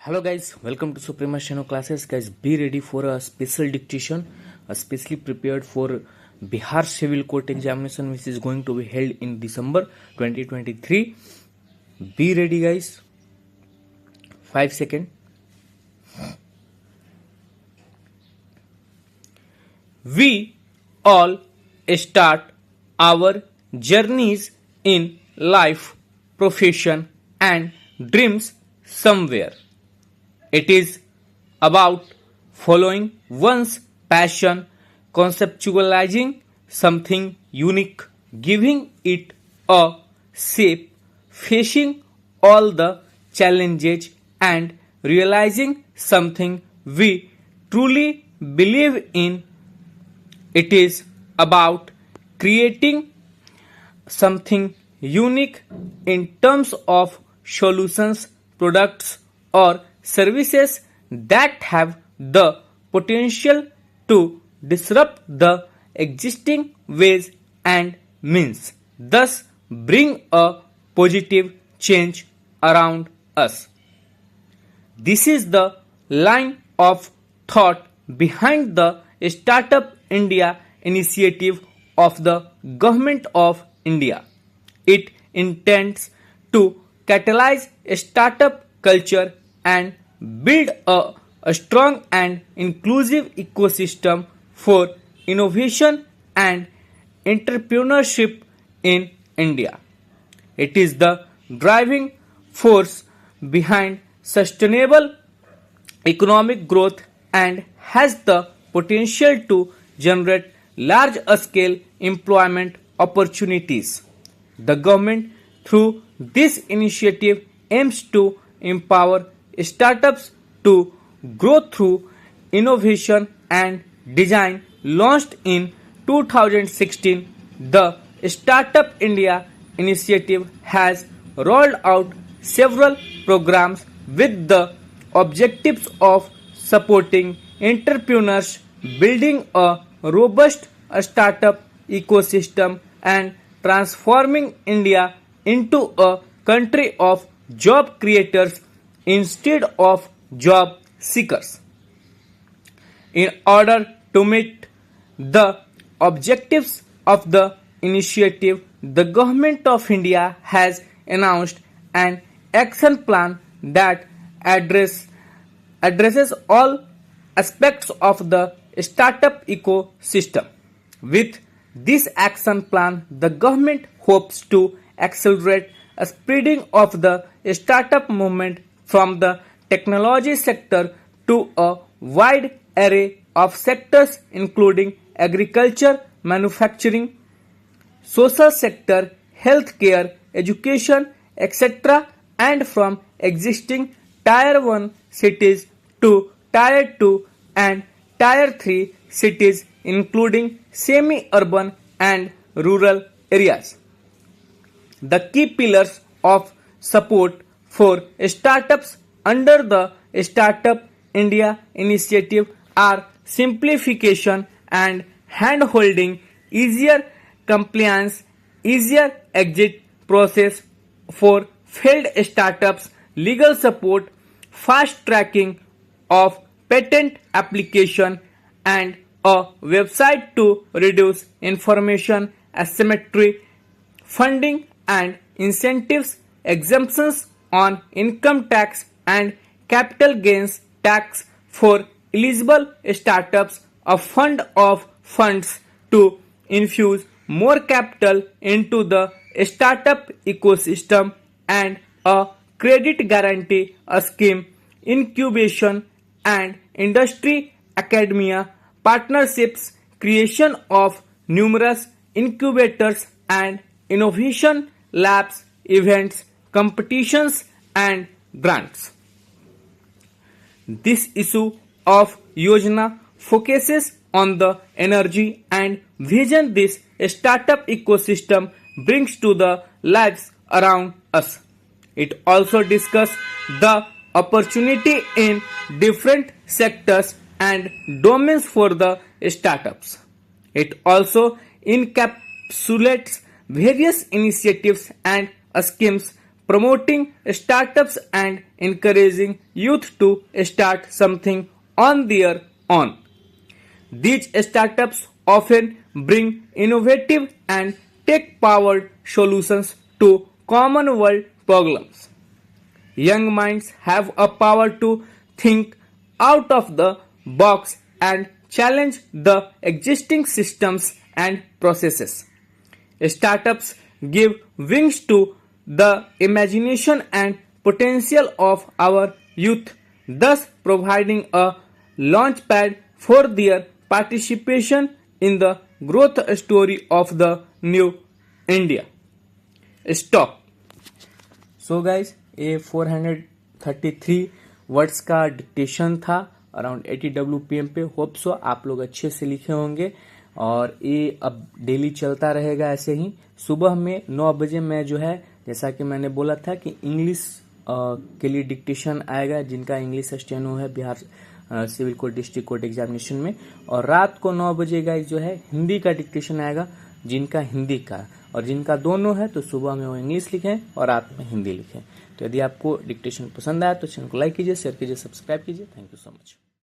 Hello guys, welcome to Suprema Shano classes. Guys, be ready for a special dictation, especially prepared for Bihar Civil Court examination which is going to be held in December 2023. Be ready guys. 5 seconds. We all start our journeys in life, profession and dreams somewhere. It is about following one's passion, conceptualizing something unique, giving it a shape, facing all the challenges, and realizing something we truly believe in. It is about creating something unique in terms of solutions, products, or services that have the potential to disrupt the existing ways and means, thus bring a positive change around us. This is the line of thought behind the Startup India initiative of the Government of India. It intends to catalyze a startup culture and build a strong and inclusive ecosystem for innovation and entrepreneurship in India. It is the driving force behind sustainable economic growth and has the potential to generate large scale employment opportunities. The government, through this initiative, aims to empower startups to grow through innovation and design. Launched in 2016, the Startup India initiative has rolled out several programs with the objectives of supporting entrepreneurs, building a robust startup ecosystem, and transforming India into a country of job creators instead of job seekers. In order to meet the objectives of the initiative, the Government of India has announced an action plan that addresses all aspects of the startup ecosystem. With this action plan, the government hopes to accelerate a spreading of the startup movement from the technology sector to a wide array of sectors including agriculture, manufacturing, social sector, healthcare, education, etc., and from existing Tier 1 cities to Tier 2 and Tier 3 cities including semi-urban and rural areas. The key pillars of support for startups under the Startup India initiative are simplification and hand-holding, easier compliance, easier exit process for failed startups, legal support, fast tracking of patent application, and a website to reduce information asymmetry, funding and incentives, exemptions on income tax and capital gains tax for eligible startups, a fund of funds to infuse more capital into the startup ecosystem, and a credit guarantee scheme, incubation and industry academia partnerships, creation of numerous incubators and innovation labs, events, competitions and grants. This issue of Yojana focuses on the energy and vision this startup ecosystem brings to the lives around us. It also discusses the opportunity in different sectors and domains for the startups. It also encapsulates various initiatives and schemes promoting startups and encouraging youth to start something on their own. These startups often bring innovative and tech-powered solutions to common world problems. Young minds have a power to think out of the box and challenge the existing systems and processes. Startups give wings to the imagination and potential of our youth, thus providing a launchpad for their participation in the growth story of the new India. Stop. So guys ये 433 words का dictation था around 80 WPM पे. Hope so आप लोग अच्छे से लिखे होंगे और ये अब डेली चलता रहेगा ऐसे ही. सुबह में 9 बजे मैं जो है जैसा कि मैंने बोला था कि इंग्लिश के लिए डिक्टेशन आएगा जिनका इंग्लिश स्टेनो है Bihar civil court district court examination में, और रात को 9 बजे गाइज जो है हिंदी का डिक्टेशन आएगा जिनका हिंदी का, और जिनका दोनों है तो सुबह में वो इंग्लिश लिखें और रात में हिंदी लिखें. तो यदि आपको डिक्टेशन पसंद आया तो चैनल को लाइक कीजिए, शेयर कीजिए, सब्सक्राइब कीजिए. Thank you so much.